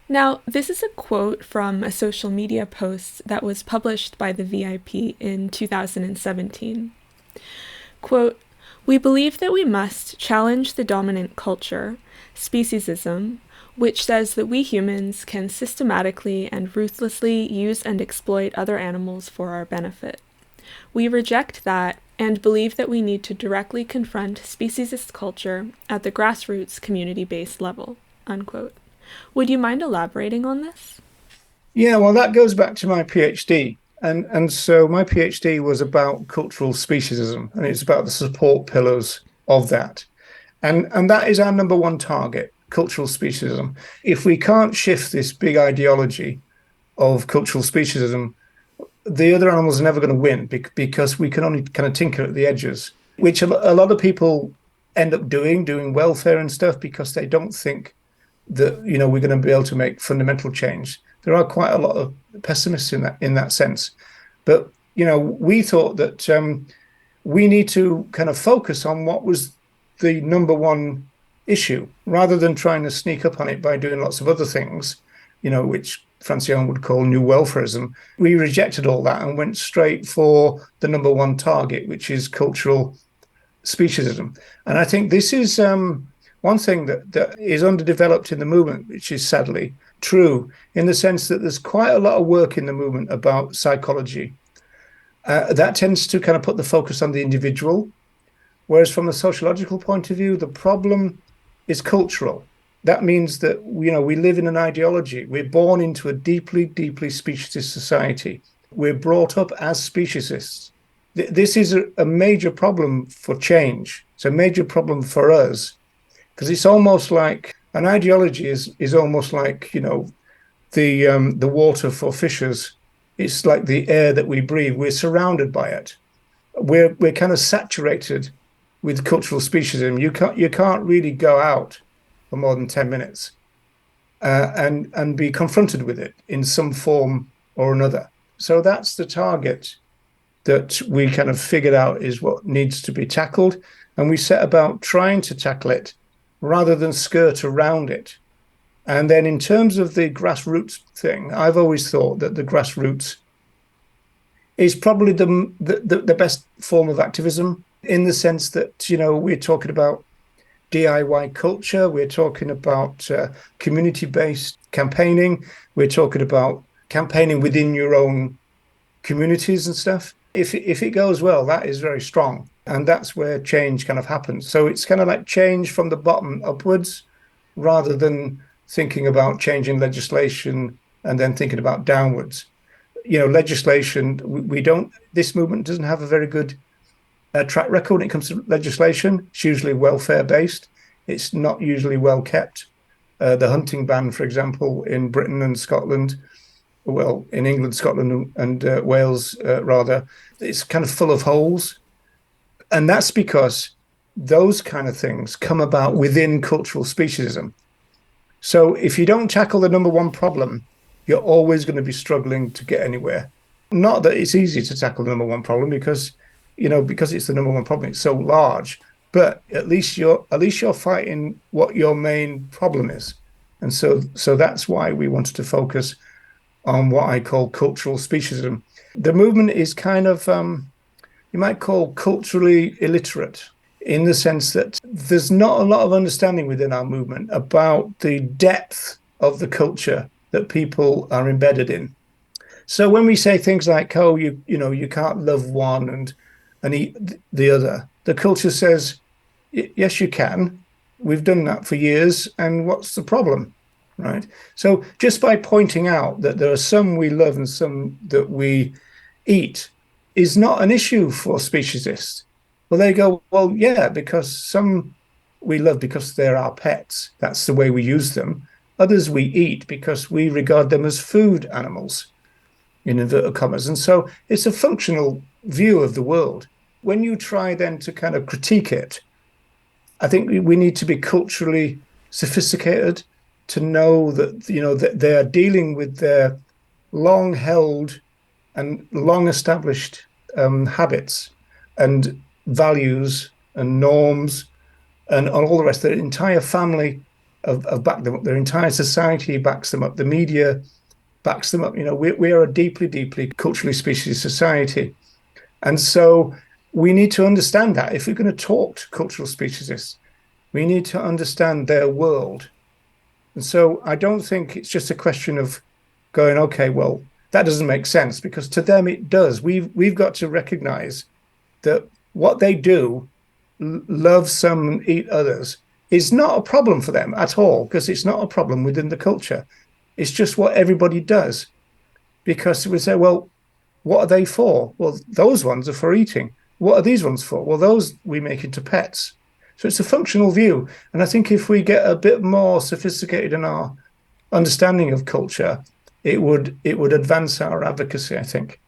Now, this is a quote from a social media post that was published by the VIP in 2017. Quote, "We believe that we must challenge the dominant culture, speciesism, which says that we humans can systematically and ruthlessly use and exploit other animals for our benefit. We reject that and believe that we need to directly confront speciesist culture at the grassroots community-based level." Unquote. Would you mind elaborating on this? Yeah, well, that goes back to my PhD. And so my PhD was about cultural speciesism, and it's about the support pillars of that. And that is our number one target, cultural speciesism. If we can't shift this big ideology of cultural speciesism, the other animals are never going to win because we can only kind of tinker at the edges, which a lot of people end up doing welfare and stuff because they don't think that we're going to be able to make fundamental change. There are quite a lot of pessimists in that sense, but we thought that we need to kind of focus on what was the number one issue rather than trying to sneak up on it by doing lots of other things, which Francione would call new welfarism. We rejected all that and went straight for the number one target, which is cultural speciesism. And I think this is one thing that is underdeveloped in the movement, which is sadly true, in the sense that there's quite a lot of work in the movement about psychology. That tends to kind of put the focus on the individual, whereas from a sociological point of view, the problem is cultural. That means that we live in an ideology. We're born into a deeply, deeply speciesist society. We're brought up as speciesists. This is a major problem for change. It's a major problem for us because it's almost like an ideology is almost like the water for fishes. It's like the air that we breathe. We're surrounded by it. We're kind of saturated with cultural speciesism. You can't really go out for more than 10 minutes and be confronted with it in some form or another. So that's the target that we kind of figured out is what needs to be tackled. And we set about trying to tackle it rather than skirt around it. And then in terms of the grassroots thing, I've always thought that the grassroots is probably the best form of activism in the sense that, we're talking about DIY culture, we're talking about community-based campaigning, we're talking about campaigning within your own communities and stuff. If it goes well, that is very strong. And that's where change kind of happens. So it's kind of like change from the bottom upwards rather than thinking about changing legislation and then thinking about downwards. Legislation, this movement doesn't have a very good track record when it comes to legislation. It's usually welfare based. It's not usually well kept. The hunting ban, for example, in Britain and Scotland, well, in England, Scotland, and Wales, rather, it's kind of full of holes. And that's because those kind of things come about within cultural speciesism. So if you don't tackle the number one problem, you're always going to be struggling to get anywhere. Not that it's easy to tackle the number one problem because it's the number one problem, it's so large, but at least you're fighting what your main problem is. And so that's why we wanted to focus on what I call cultural speciesism. The movement is kind of, you might call culturally illiterate in the sense that there's not a lot of understanding within our movement about the depth of the culture that people are embedded in. So when we say things like, oh, you can't love one and eat the other, the culture says, yes, you can. We've done that for years. And what's the problem? Right. So just by pointing out that there are some we love and some that we eat is not an issue for speciesists. Well, they go, well, yeah, because some we love because they're our pets. That's the way we use them. Others we eat because we regard them as food animals, in inverted commas. And so it's a functional view of the world. When you try then to kind of critique it, I think we need to be culturally sophisticated to know that, that they are dealing with their long held and long established habits and values and norms and all the rest. Their entire family have backed them up. Their entire society backs them up. The media backs them up. We are a deeply, deeply culturally speciesist society. And so we need to understand that if we're going to talk to cultural speciesists, we need to understand their world. And so I don't think it's just a question of going, okay, well, that doesn't make sense, because to them it does. We've got to recognize that what they do, love some and eat others, is not a problem for them at all, because it's not a problem within the culture. It's just what everybody does. Because we say, well, what are they for? Well, those ones are for eating. What are these ones for? Well, those we make into pets. So it's a functional view. And I think if we get a bit more sophisticated in our understanding of culture, it would advance our advocacy, I think.